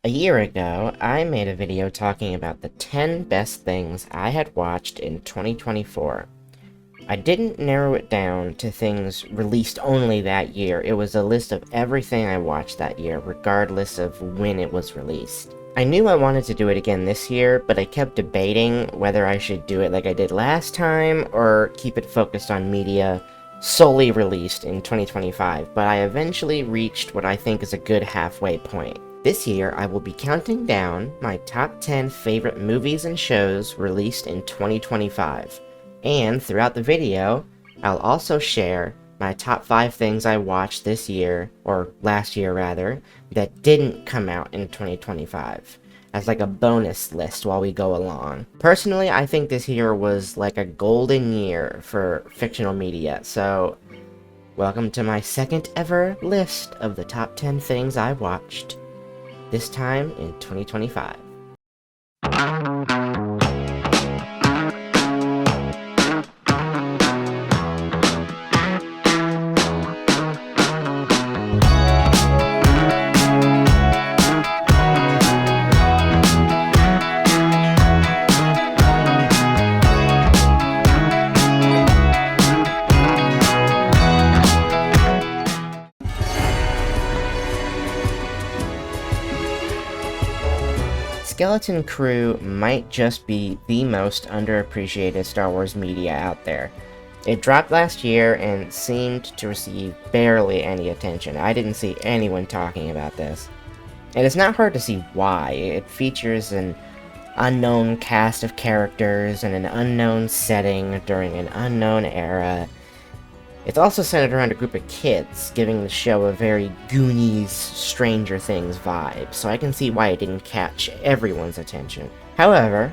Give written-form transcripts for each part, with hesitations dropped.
A year ago, I made a video talking about the 10 best things I had watched in 2024. I didn't narrow it down to things released only that year. It was a list of everything I watched that year, regardless of when it was released. I knew I wanted to do it again this year, but I kept debating whether I should do it like I did last time, or keep it focused on media solely released in 2025, but I eventually reached what I think is a good halfway point. This year, I will be counting down my top 10 favorite movies and shows released in 2025. And throughout the video, I'll also share my top 5 things I watched this year, or last year rather, that didn't come out in 2025, as like a bonus list while we go along. Personally, I think this year was like a golden year for fictional media, so welcome to my second ever list of the top 10 things I watched, this time in 2025. Skeleton Crew might just be the most underappreciated Star Wars media out there. It dropped last year and seemed to receive barely any attention. I didn't see anyone talking about this. And it's not hard to see why. It features an unknown cast of characters in an unknown setting during an unknown era. It's also centered around a group of kids, giving the show a very Goonies, Stranger Things vibe, so I can see why it didn't catch everyone's attention. However,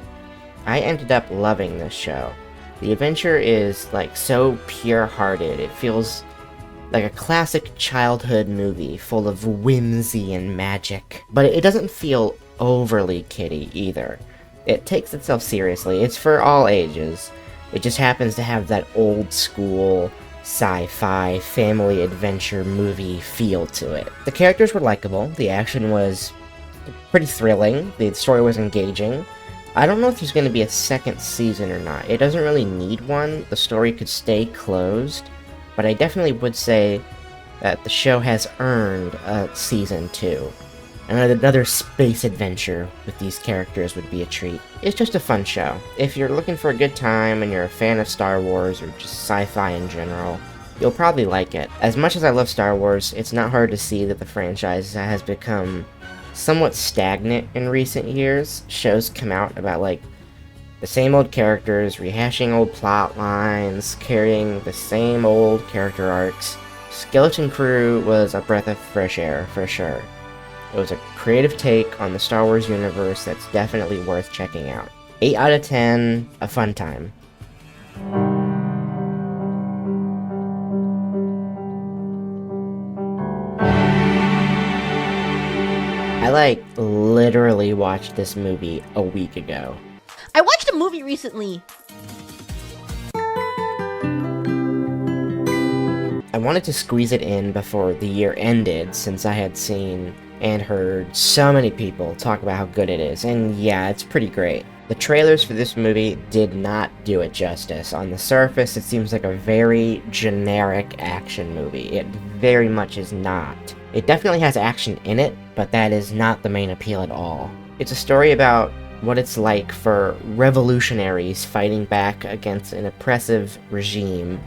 I ended up loving this show. The adventure is, like, so pure-hearted. It feels like a classic childhood movie full of whimsy and magic. But it doesn't feel overly kiddie either. It takes itself seriously. It's for all ages. It just happens to have that old-school sci-fi family adventure movie feel to it. The characters were likable, the action was pretty thrilling, the story was engaging. I don't know if there's going to be a second season or not. It doesn't really need one. The story could stay closed, but I definitely would say that the show has earned a season 2. And another space adventure with these characters would be a treat. It's just a fun show. If you're looking for a good time and you're a fan of Star Wars or just sci-fi in general, you'll probably like it. As much as I love Star Wars, it's not hard to see that the franchise has become somewhat stagnant in recent years. Shows come out about like the same old characters, rehashing old plot lines, carrying the same old character arcs. Skeleton Crew was a breath of fresh air, for sure. It was a creative take on the Star Wars universe that's definitely worth checking out. 8 out of 10, a fun time. I literally watched this movie a week ago. I watched a movie recently. I wanted to squeeze it in before the year ended, since I had seen and heard so many people talk about how good it is, and yeah, it's pretty great. The trailers for this movie did not do it justice. On the surface, it seems like a very generic action movie. It very much is not. It definitely has action in it, but that is not the main appeal at all. It's a story about what it's like for revolutionaries fighting back against an oppressive regime,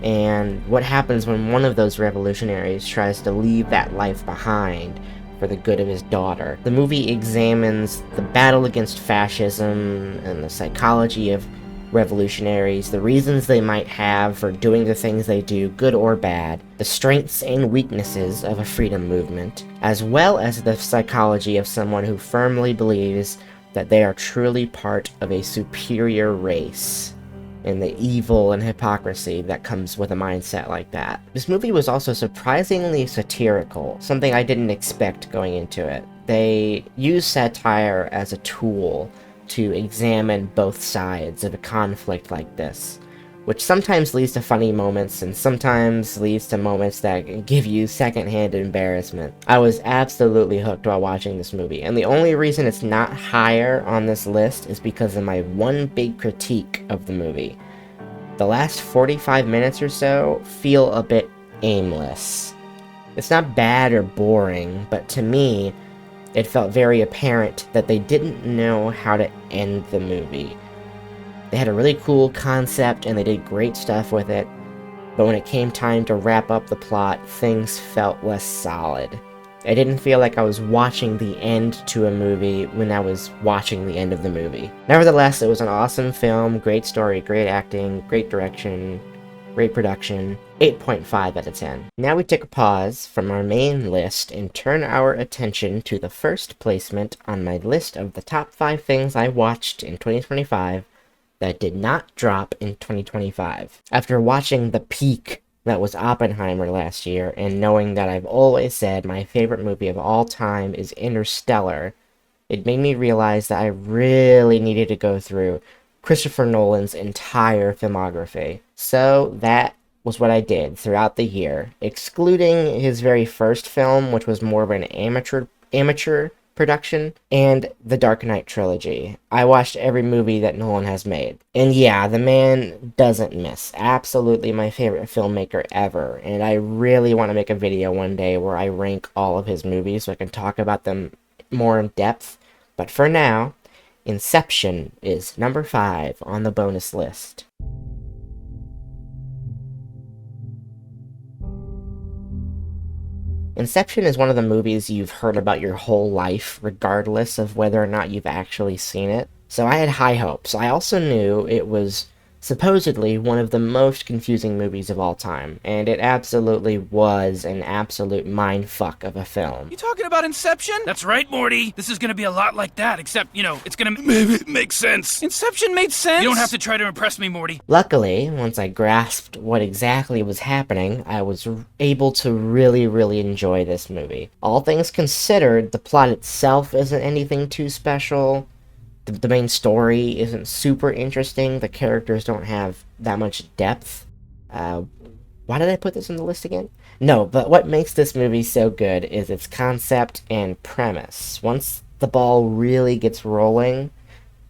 and what happens when one of those revolutionaries tries to leave that life behind for the good of his daughter. The movie examines the battle against fascism and the psychology of revolutionaries, the reasons they might have for doing the things they do, good or bad, the strengths and weaknesses of a freedom movement, as well as the psychology of someone who firmly believes that they are truly part of a superior race, and the evil and hypocrisy that comes with a mindset like that. This movie was also surprisingly satirical, something I didn't expect going into it. They use satire as a tool to examine both sides of a conflict like this, which sometimes leads to funny moments and sometimes leads to moments that give you secondhand embarrassment. I was absolutely hooked while watching this movie, and the only reason it's not higher on this list is because of my one big critique of the movie. The last 45 minutes or so feel a bit aimless. It's not bad or boring, but to me, it felt very apparent that they didn't know how to end the movie. They had a really cool concept and they did great stuff with it, but when it came time to wrap up the plot, things felt less solid. I didn't feel like I was watching the end to a movie when I was watching the end of the movie. Nevertheless, it was an awesome film, great story, great acting, great direction, great production. 8.5 out of 10. Now we take a pause from our main list and turn our attention to the first placement on my list of the top 5 things I watched in 2025 that did not drop in 2025. After watching the peak that was Oppenheimer last year, and knowing that I've always said my favorite movie of all time is Interstellar, it made me realize that I really needed to go through Christopher Nolan's entire filmography. So that was what I did throughout the year, excluding his very first film, which was more of an amateur production, and the Dark Knight trilogy. I watched every movie that Nolan has made. And yeah, the man doesn't miss. Absolutely my favorite filmmaker ever. And I really want to make a video one day where I rank all of his movies so I can talk about them more in depth. But for now, Inception is number 5 on the bonus list. Inception is one of the movies you've heard about your whole life, regardless of whether or not you've actually seen it. So I had high hopes. I also knew it was supposedly one of the most confusing movies of all time, and it absolutely was an absolute mindfuck of a film. You talking about Inception? That's right, Morty. This is gonna be a lot like that, except, it's gonna maybe make sense. Inception made sense? You don't have to try to impress me, Morty. Luckily, once I grasped what exactly was happening, I was able to really enjoy this movie. All things considered, the plot itself isn't anything too special. The main story isn't super interesting. The characters don't have that much depth. Why did I put this on the list again? No, but what makes this movie so good is its concept and premise. Once the ball really gets rolling,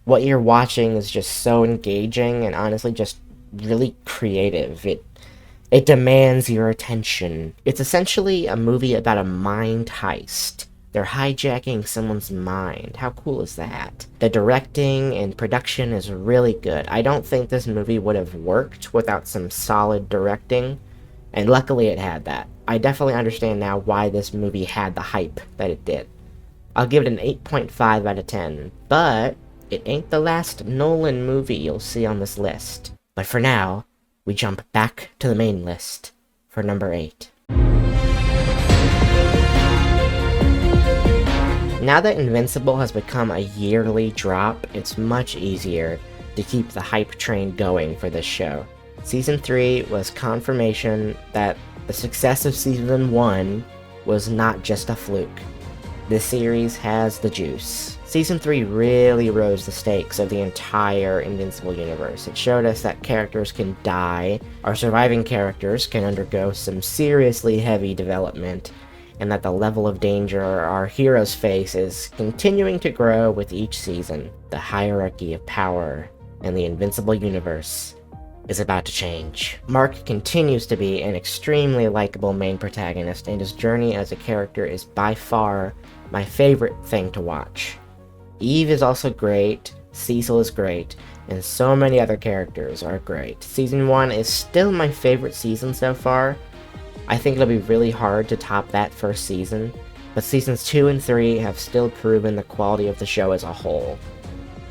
what you're watching is just so engaging and honestly just really creative. It demands your attention. It's essentially a movie about a mind heist. They're hijacking someone's mind. How cool is that? The directing and production is really good. I don't think this movie would have worked without some solid directing, and luckily it had that. I definitely understand now why this movie had the hype that it did. I'll give it an 8.5 out of 10, but it ain't the last Nolan movie you'll see on this list. But for now, we jump back to the main list for number 8. Now that Invincible has become a yearly drop, it's much easier to keep the hype train going for this show. Season 3 was confirmation that the success of Season 1 was not just a fluke. This series has the juice. Season 3 really rose the stakes of the entire Invincible universe. It showed us that characters can die, our surviving characters can undergo some seriously heavy development, and that the level of danger our heroes face is continuing to grow with each season. The hierarchy of power in the Invincible universe is about to change. Mark continues to be an extremely likable main protagonist, and his journey as a character is by far my favorite thing to watch. Eve is also great, Cecil is great, and so many other characters are great. Season 1 is still my favorite season so far. I think it'll be really hard to top that first season, but seasons 2 and 3 have still proven the quality of the show as a whole.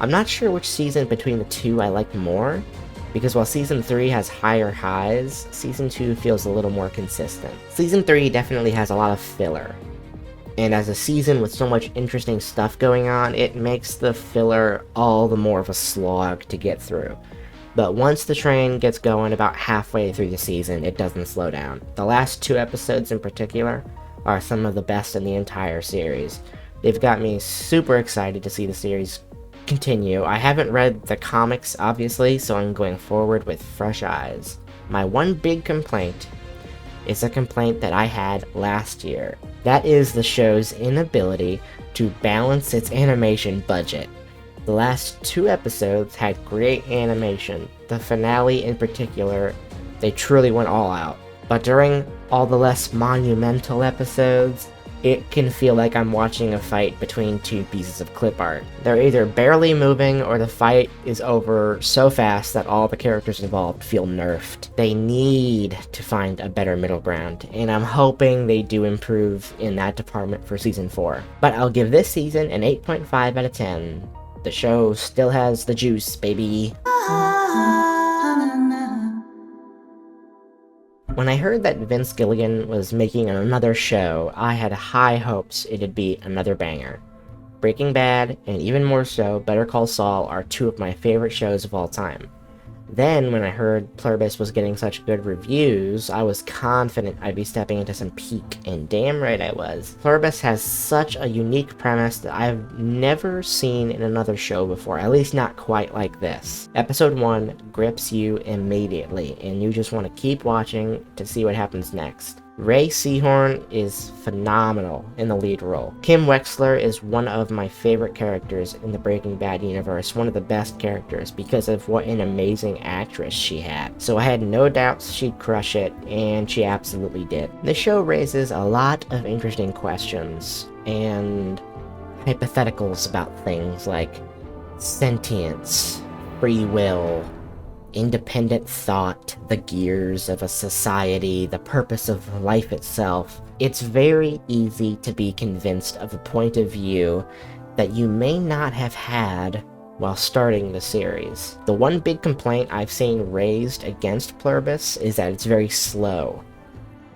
I'm not sure which season between the two I like more, because while season 3 has higher highs, season 2 feels a little more consistent. Season 3 definitely has a lot of filler, and as a season with so much interesting stuff going on, it makes the filler all the more of a slog to get through. But once the train gets going about halfway through the season, it doesn't slow down. The last 2 episodes in particular are some of the best in the entire series. They've got me super excited to see the series continue. I haven't read the comics, obviously, so I'm going forward with fresh eyes. My one big complaint is a complaint that I had last year. That is the show's inability to balance its animation budget. The last 2 episodes had great animation. The finale in particular, they truly went all out. But during all the less monumental episodes, it can feel like I'm watching a fight between 2 pieces of clip art. They're either barely moving or the fight is over so fast that all the characters involved feel nerfed. They need to find a better middle ground, and I'm hoping they do improve in that department for season 4. But I'll give this season an 8.5 out of 10. The show still has the juice, baby. When I heard that Vince Gilligan was making another show, I had high hopes it'd be another banger. Breaking Bad, and even more so, Better Call Saul are 2 of my favorite shows of all time. Then, when I heard Pluribus was getting such good reviews, I was confident I'd be stepping into some peak, and damn right I was. Pluribus has such a unique premise that I've never seen in another show before, at least not quite like this. Episode 1 grips you immediately, and you just want to keep watching to see what happens next. Ray Seahorn is phenomenal in the lead role. Kim Wexler is one of my favorite characters in the Breaking Bad universe, one of the best characters because of what an amazing actress she had. So I had no doubts she'd crush it, and she absolutely did. The show raises a lot of interesting questions and hypotheticals about things like sentience, free will, independent thought, the gears of a society, the purpose of life itself. It's very easy to be convinced of a point of view that you may not have had while starting the series. The one big complaint I've seen raised against Pluribus is that it's very slow,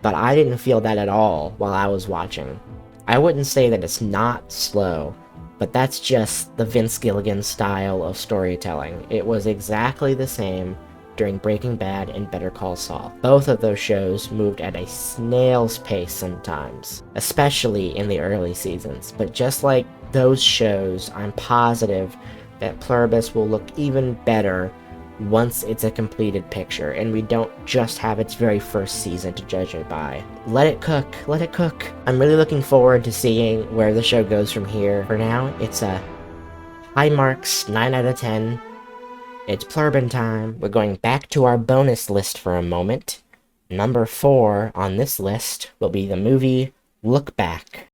but I didn't feel that at all while I was watching. I wouldn't say that it's not slow, but that's just the Vince Gilligan style of storytelling. It was exactly the same during Breaking Bad and Better Call Saul. Both of those shows moved at a snail's pace sometimes, especially in the early seasons. But just like those shows, I'm positive that Pluribus will look even better once it's a completed picture, and we don't just have its very first season to judge it by. Let it cook, let it cook. I'm really looking forward to seeing where the show goes from here. For now, it's a high marks, 9 out of 10. It's Plurbin time. We're going back to our bonus list for a moment. Number 4 on this list will be the movie Look Back.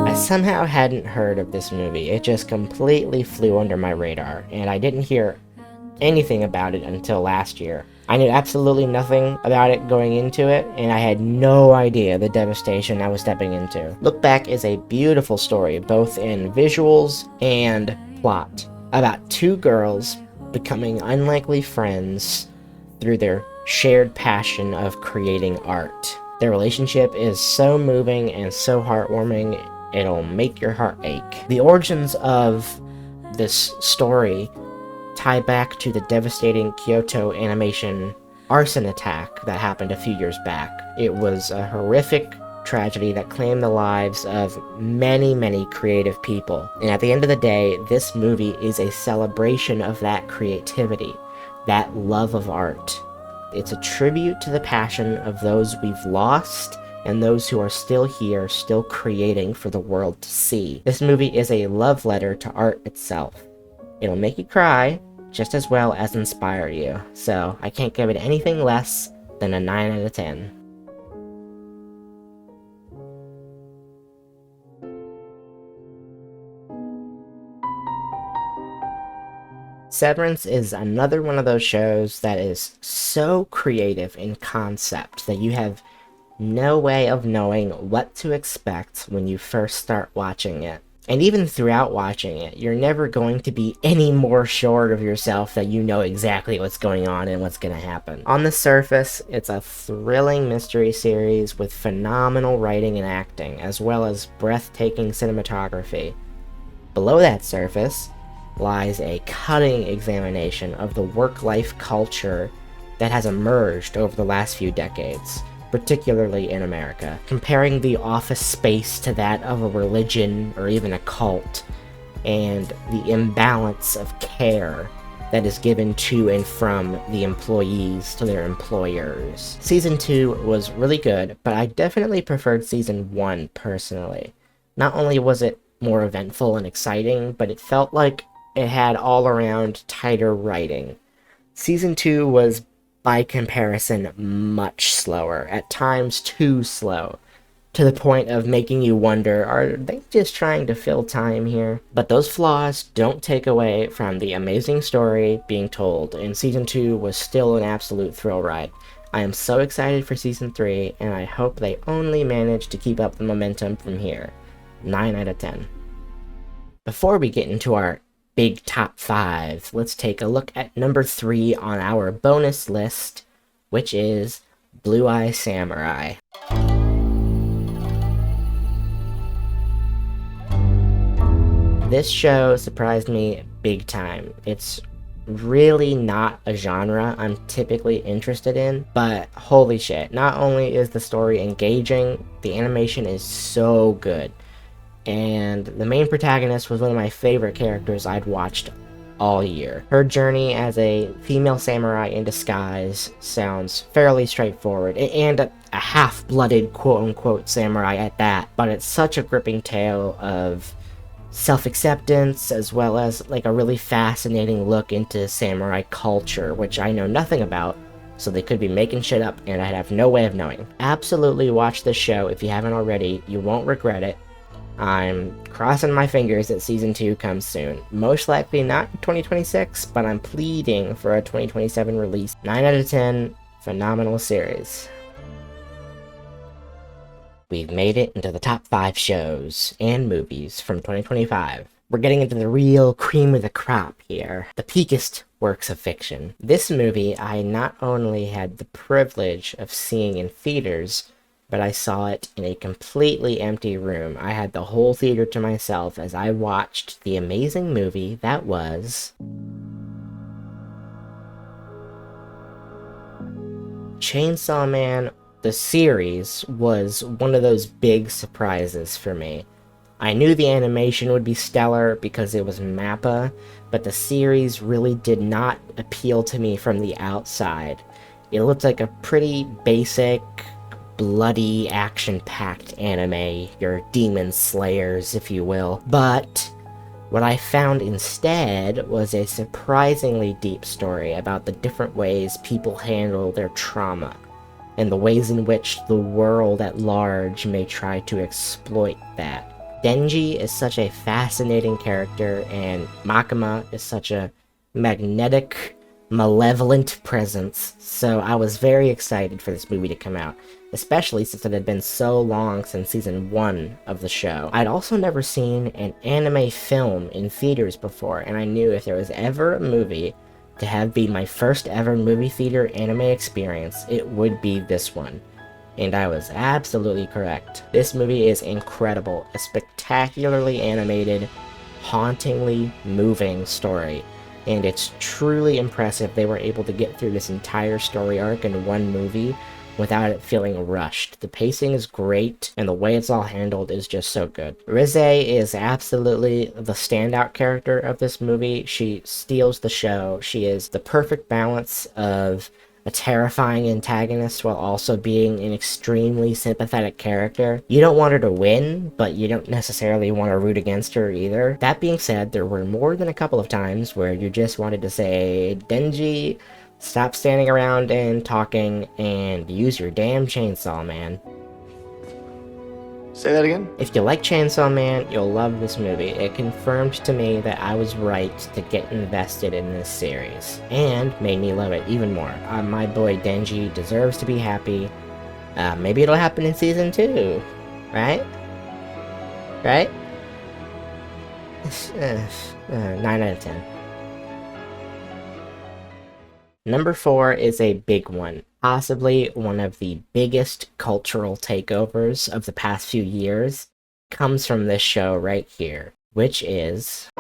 I somehow hadn't heard of this movie. It just completely flew under my radar, and I didn't hear anything about it until last year. I knew absolutely nothing about it going into it, and I had no idea the devastation I was stepping into. Look Back is a beautiful story, both in visuals and plot, about 2 girls becoming unlikely friends through their shared passion of creating art. Their relationship is so moving and so heartwarming, it'll make your heart ache. The origins of this story tie back to the devastating Kyoto animation arson attack that happened a few years back. It was a horrific tragedy that claimed the lives of many, many creative people. And at the end of the day, this movie is a celebration of that creativity, that love of art. It's a tribute to the passion of those we've lost and those who are still here, still creating for the world to see. This movie is a love letter to art itself. It'll make you cry just as well as inspire you, so I can't give it anything less than a 9 out of 10. Severance is another one of those shows that is so creative in concept that you have no way of knowing what to expect when you first start watching it. And even throughout watching it, you're never going to be any more sure of yourself that you know exactly what's going on and what's going to happen. On the surface, it's a thrilling mystery series with phenomenal writing and acting, as well as breathtaking cinematography. Below that surface lies a cutting examination of the work-life culture that has emerged over the last few decades. particularly in America. Comparing the office space to that of a religion or even a cult, and the imbalance of care that is given to and from the employees to their employers. Season 2 was really good, but I definitely preferred Season 1 personally. Not only was it more eventful and exciting, but it felt like it had all-around tighter writing. Season 2 was, by comparison, much slower, at times too slow, to the point of making you wonder, are they just trying to fill time here? But those flaws don't take away from the amazing story being told, and Season 2 was still an absolute thrill ride. I am so excited for Season 3, and I hope they only manage to keep up the momentum from here. 9 out of 10. Before we get into our big top 5, let's take a look at number 3 on our bonus list, which is Blue Eye Samurai. This show surprised me big time. It's really not a genre I'm typically interested in, but holy shit, not only is the story engaging, the animation is so good. And the main protagonist was one of my favorite characters I'd watched all year. Her journey as a female samurai in disguise sounds fairly straightforward, and a half-blooded quote-unquote samurai at that, but it's such a gripping tale of self-acceptance, as well as like a really fascinating look into samurai culture, which I know nothing about, so they could be making shit up and I'd have no way of knowing. Absolutely watch this show if you haven't already, you won't regret it. I'm crossing my fingers that Season 2 comes soon. Most likely not 2026, but I'm pleading for a 2027 release. 9 out of 10, phenomenal series. We've made it into the top 5 shows and movies from 2025. We're getting into the real cream of the crop here. The peakest works of fiction. This movie I not only had the privilege of seeing in theaters, but I saw it in a completely empty room. I had the whole theater to myself as I watched the amazing movie that was Chainsaw Man. The series was one of those big surprises for me. I knew the animation would be stellar because it was MAPPA, but the series really did not appeal to me from the outside. It looked like a pretty basic, bloody, action-packed anime, your demon slayers, if you will. But what I found instead was a surprisingly deep story about the different ways people handle their trauma, and the ways in which the world at large may try to exploit that. Denji is such a fascinating character, and Makima is such a magnetic, malevolent presence, so I was very excited for this movie to come out, especially since it had been so long since Season 1 of the show. I'd also never seen an anime film in theaters before, and I knew if there was ever a movie to have be my first ever movie theater anime experience, it would be this one. And I was absolutely correct. This movie is incredible, a spectacularly animated, hauntingly moving story. And it's truly impressive they were able to get through this entire story arc in one movie without it feeling rushed. The pacing is great, and the way it's all handled is just so good. Rize is absolutely the standout character of this movie. She steals the show. She is the perfect balance of a terrifying antagonist while also being an extremely sympathetic character. You don't want her to win, but you don't necessarily want to root against her either. That being said, there were more than a couple of times where you just wanted to say, Denji, stop standing around and talking and use your damn chainsaw, man. Say that again? If you like Chainsaw Man, you'll love this movie. It confirmed to me that I was right to get invested in this series, and made me love it even more. My boy Denji deserves to be happy. Maybe it'll happen in Season 2, right? Right? 9 out of 10. Number 4 is a big one, possibly one of the biggest cultural takeovers of the past few years, comes from this show right here, which is...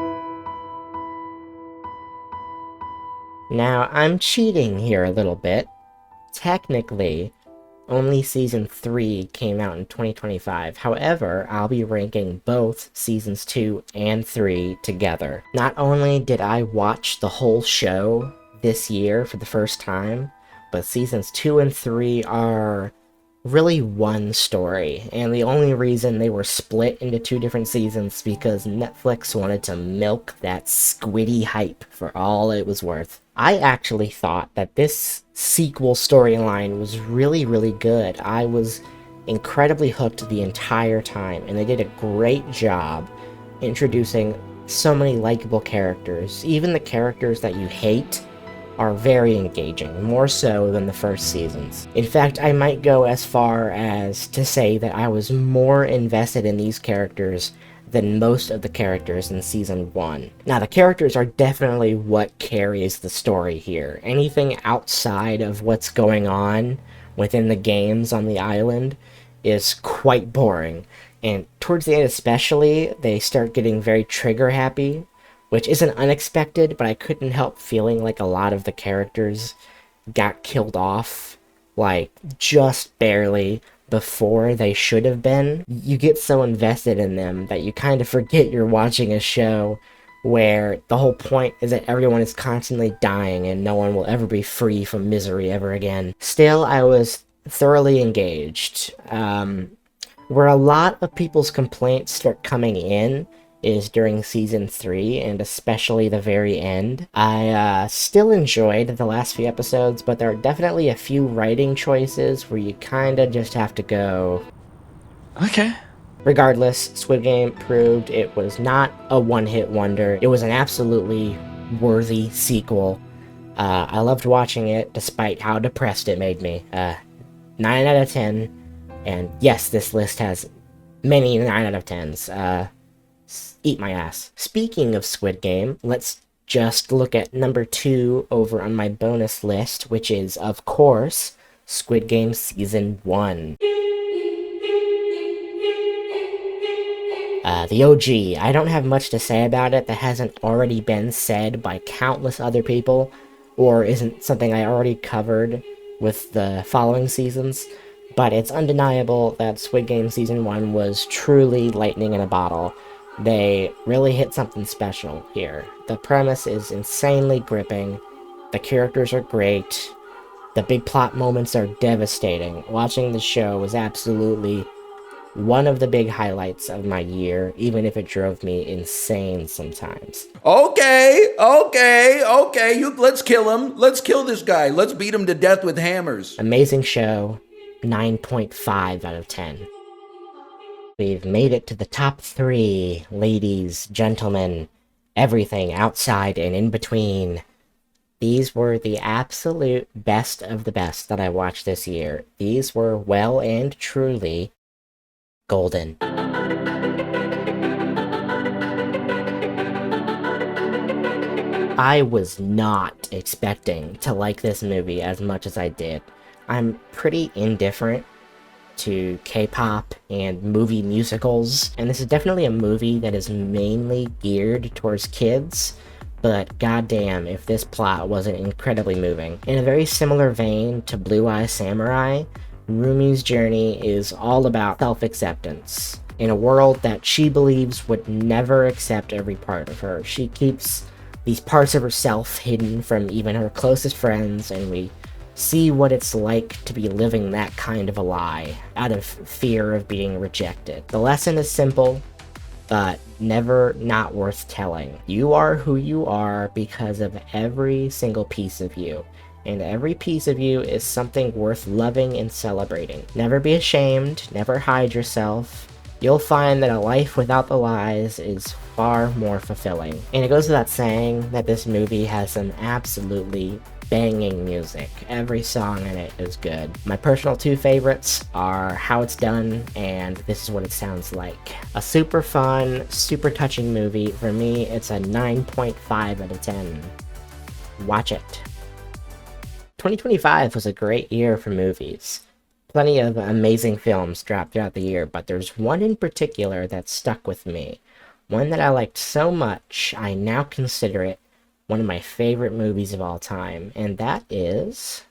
Now, I'm cheating here a little bit. Technically, only Season 3 came out in 2025. However, I'll be ranking both Seasons 2 and 3 together. Not only did I watch the whole show this year for the first time, but Seasons 2 and 3 are really one story, and the only reason they were split into 2 different seasons is because Netflix wanted to milk that squiddy hype for all it was worth. I actually thought that this sequel storyline was really, really good. I was incredibly hooked the entire time, and they did a great job introducing so many likable characters. Even the characters that you hate are very engaging, more so than the first seasons. In fact, I might go as far as to say that I was more invested in these characters than most of the characters in Season 1. Now, the characters are definitely what carries the story here. Anything outside of what's going on within the games on the island is quite boring, and towards the end especially, they start getting very trigger-happy, which isn't unexpected, but I couldn't help feeling like a lot of the characters got killed off, like, just barely before they should have been. You get so invested in them that you kind of forget you're watching a show where the whole point is that everyone is constantly dying and no one will ever be free from misery ever again. Still, I was thoroughly engaged. Where a lot of people's complaints start coming in is during Season 3, and especially the very end. I still enjoyed the last few episodes, but there are definitely a few writing choices where you kinda just have to go, Okay. Regardless, Squid Game proved it was not a one-hit wonder. It was an absolutely worthy sequel. I loved watching it, despite how depressed it made me. 9 out of 10, and yes, this list has many 9 out of 10s. Eat my ass. Speaking of Squid Game, let's just look at number 2 over on my bonus list, which is, of course, Squid Game Season 1. The OG. I don't have much to say about it that hasn't already been said by countless other people, or isn't something I already covered with the following seasons, but it's undeniable that Squid Game Season 1 was truly lightning in a bottle. They really hit something special here. The premise is insanely gripping, the characters are great, the big plot moments are devastating. Watching the show was absolutely one of the big highlights of my year, even if it drove me insane sometimes. Okay, let's kill him. Let's kill this guy. Let's beat him to death with hammers. Amazing show, 9.5 out of 10. We've made it to the top 3, ladies, gentlemen, everything outside and in between. These were the absolute best of the best that I watched this year. These were well and truly golden. I was not expecting to like this movie as much as I did. I'm pretty indifferent to K-pop and movie musicals, and this is definitely a movie that is mainly geared towards kids, but goddamn if this plot wasn't incredibly moving. In a very similar vein to Blue Eye Samurai, Rumi's journey is all about self-acceptance. In a world that she believes would never accept every part of her, she keeps these parts of herself hidden from even her closest friends, and we see what it's like to be living that kind of a lie, out of fear of being rejected. The lesson is simple, but never not worth telling. You are who you are because of every single piece of you, and every piece of you is something worth loving and celebrating. Never be ashamed, never hide yourself. You'll find that a life without the lies is far more fulfilling. And it goes without saying that this movie has some absolutely banging music. Every song in it is good. My personal 2 favorites are How It's Done and This Is What It Sounds Like. A super fun, super touching movie. For me, it's a 9.5 out of 10. Watch it. 2025 was a great year for movies. Plenty of amazing films dropped throughout the year, but there's one in particular that stuck with me. One that I liked so much, I now consider it one of my favorite movies of all time, and that is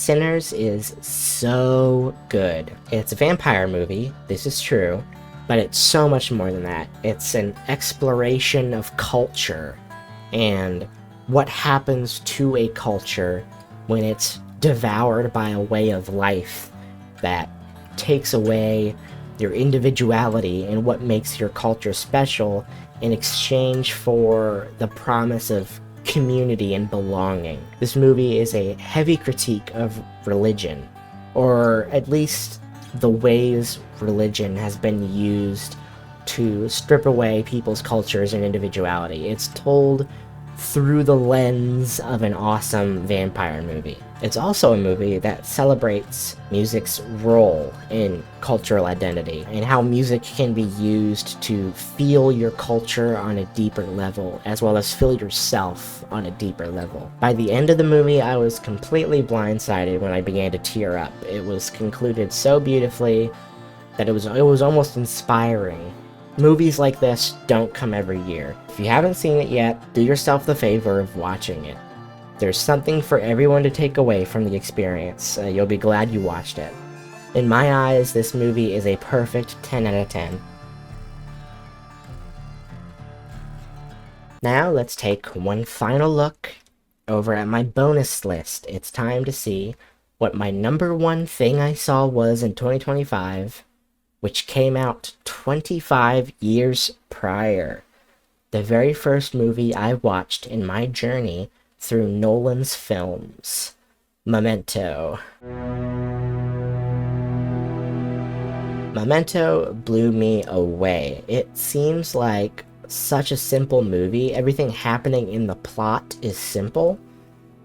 Sinners is so good. It's a vampire movie, this is true, but it's so much more than that. It's an exploration of culture and what happens to a culture when it's devoured by a way of life that takes away your individuality and what makes your culture special in exchange for the promise of community and belonging. This movie is a heavy critique of religion, or at least the ways religion has been used to strip away people's cultures and individuality. It's told through the lens of an awesome vampire movie. It's also a movie that celebrates music's role in cultural identity and how music can be used to feel your culture on a deeper level, as well as feel yourself on a deeper level. By the end of the movie, I was completely blindsided when I began to tear up. It was concluded so beautifully that it was almost inspiring. Movies like this don't come every year. If you haven't seen it yet, do yourself the favor of watching it. There's something for everyone to take away from the experience. You'll be glad you watched it. In my eyes, this movie is a perfect 10 out of 10. Now let's take one final look over at my bonus list. It's time to see what my number one thing I saw was in 2025, which came out 25 years prior. The very first movie I watched in my journey through Nolan's films. Memento. Memento blew me away. It seems like such a simple movie. Everything happening in the plot is simple.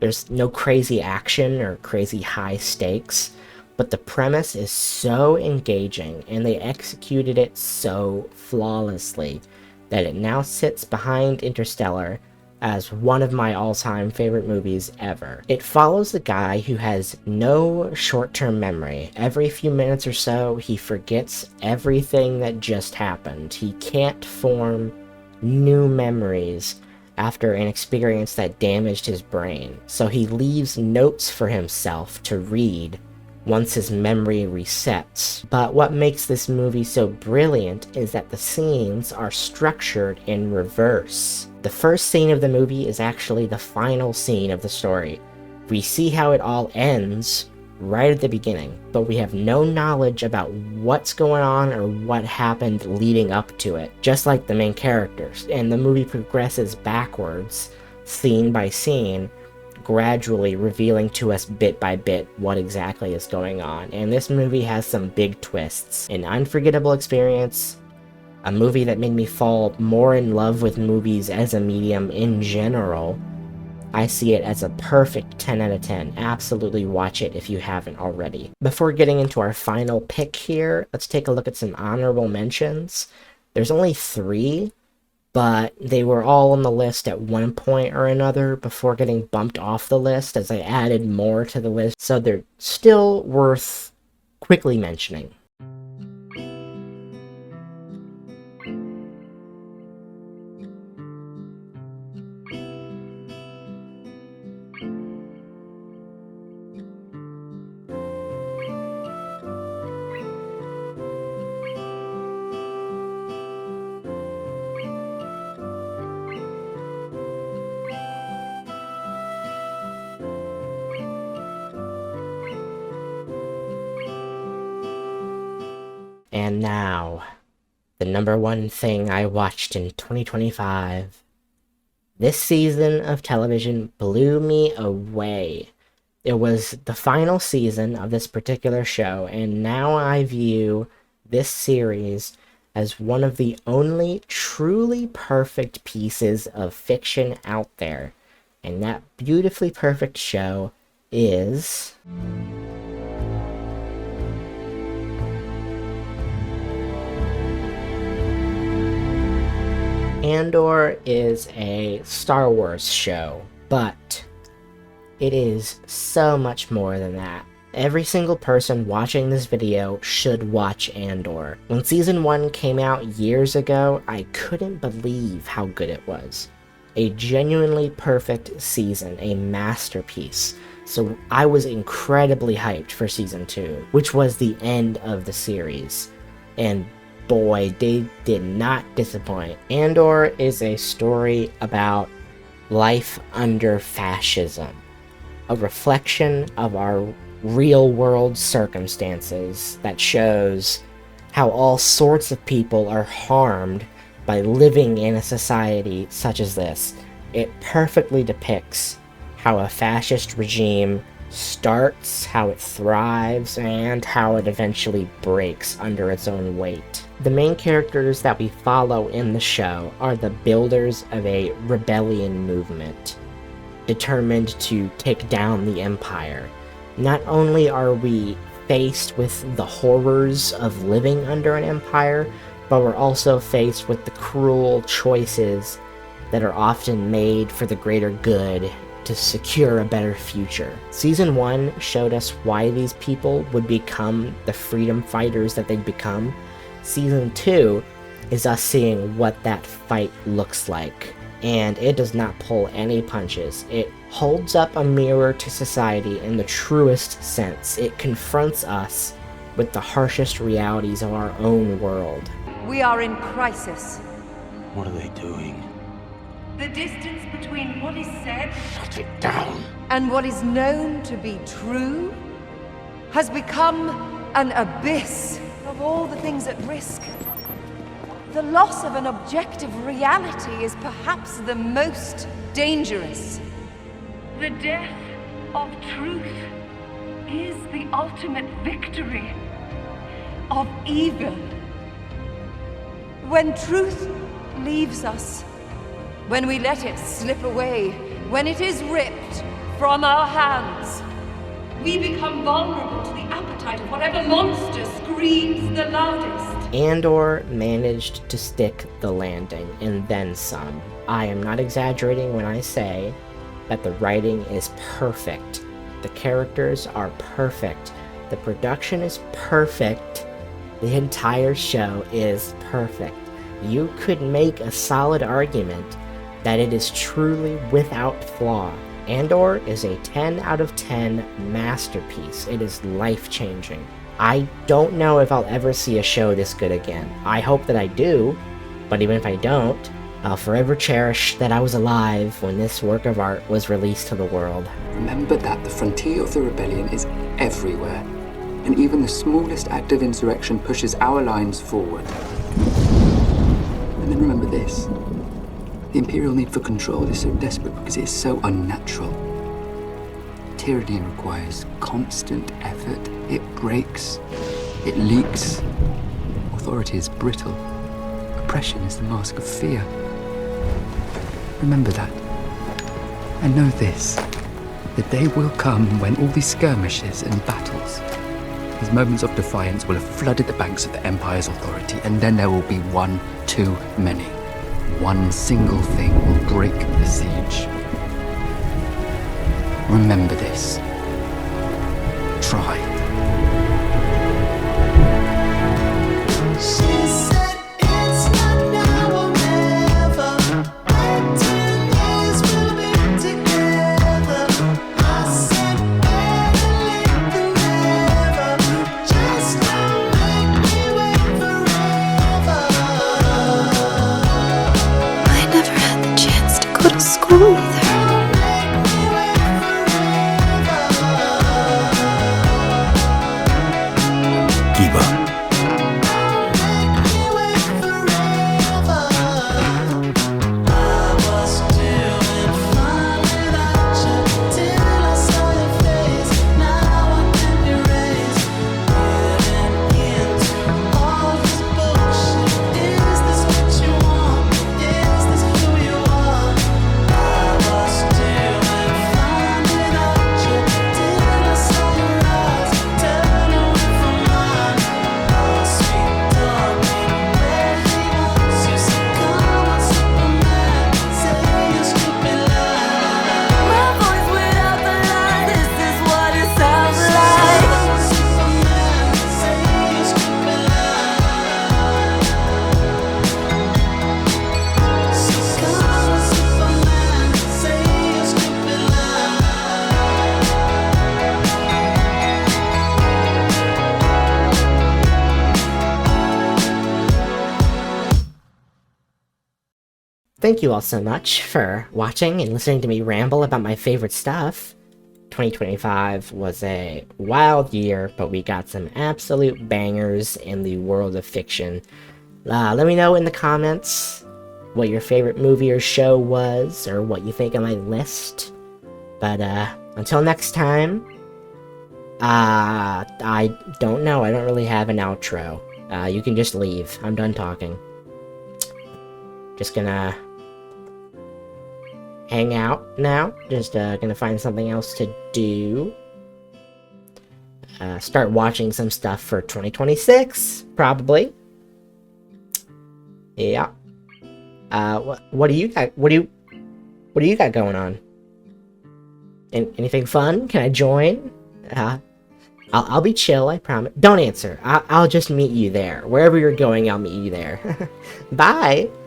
There's no crazy action or crazy high stakes, but the premise is so engaging and they executed it so flawlessly that it now sits behind Interstellar as one of my all-time favorite movies ever. It follows a guy who has no short-term memory. Every few minutes or so, he forgets everything that just happened. He can't form new memories after an experience that damaged his brain. So he leaves notes for himself to read once his memory resets. But what makes this movie so brilliant is that the scenes are structured in reverse. The first scene of the movie is actually the final scene of the story. We see how it all ends right at the beginning, but we have no knowledge about what's going on or what happened leading up to it, just like the main characters. And the movie progresses backwards, scene by scene, gradually revealing to us bit by bit what exactly is going on. And this movie has some big twists. An unforgettable experience, a movie that made me fall more in love with movies as a medium in general. I see it as a perfect 10 out of 10. Absolutely watch it if you haven't already. Before getting into our final pick here, let's take a look at some honorable mentions. There's only 3, but they were all on the list at one point or another before getting bumped off the list as I added more to the list, so they're still worth quickly mentioning. And now, the number one thing I watched in 2025. This season of television blew me away. It was the final season of this particular show, and now I view this series as one of the only truly perfect pieces of fiction out there. And that beautifully perfect show is Andor. Is a Star Wars show, but it is so much more than that. Every single person watching this video should watch Andor. When season 1 came out years ago, I couldn't believe how good it was. A genuinely perfect season, a masterpiece. So I was incredibly hyped for season 2, which was the end of the series. And boy, they did not disappoint. Andor is a story about life under fascism, a reflection of our real-world circumstances that shows how all sorts of people are harmed by living in a society such as this. It perfectly depicts how a fascist regime starts, how it thrives, and how it eventually breaks under its own weight. The main characters that we follow in the show are the builders of a rebellion movement, determined to take down the Empire. Not only are we faced with the horrors of living under an empire, but we're also faced with the cruel choices that are often made for the greater good to secure a better future. Season 1 showed us why these people would become the freedom fighters that they'd become. Season 2 is us seeing what that fight looks like, and it does not pull any punches. It holds up a mirror to society in the truest sense. It confronts us with the harshest realities of our own world. We are in crisis. What are they doing? The distance between what is said Shut it down. and what is known to be true has become an abyss of all the things at risk. The loss of an objective reality is perhaps the most dangerous. The death of truth is the ultimate victory of evil. When truth leaves us, when we let it slip away, when it is ripped from our hands, we become vulnerable to the appetite of whatever monster screams the loudest. Andor managed to stick the landing, and then some. I am not exaggerating when I say that the writing is perfect. The characters are perfect. The production is perfect. The entire show is perfect. You could make a solid argument that it is truly without flaw. Andor is a 10 out of 10 masterpiece. It is life-changing. I don't know if I'll ever see a show this good again. I hope that I do, but even if I don't, I'll forever cherish that I was alive when this work of art was released to the world. Remember that the frontier of the rebellion is everywhere, and even the smallest act of insurrection pushes our lines forward. And then remember this. The Imperial need for control is so desperate because it is so unnatural. Tyranny requires constant effort. It breaks. It leaks. Authority is brittle. Oppression is the mask of fear. Remember that. And know this. The day will come when all these skirmishes and battles, these moments of defiance will have flooded the banks of the Empire's authority, and then there will be one too many. One single thing will break the siege. Remember this. Try. Go to school with her. thank you all so much for watching and listening to me ramble about my favorite stuff. 2025 was a wild year, but we got some absolute bangers in the world of fiction. Let me know in the comments what your favorite movie or show was, or what you think of my list. But until next time, I don't know. I don't really have an outro. You can just leave. I'm done talking. Just gonna hang out now. Just gonna find something else to do. Start watching some stuff for 2026, probably. Yeah. What do you got? What do you got going on? Anything fun? Can I join? I'll be chill, I promise. Don't answer. I'll just meet you there. Wherever you're going, I'll meet you there. Bye!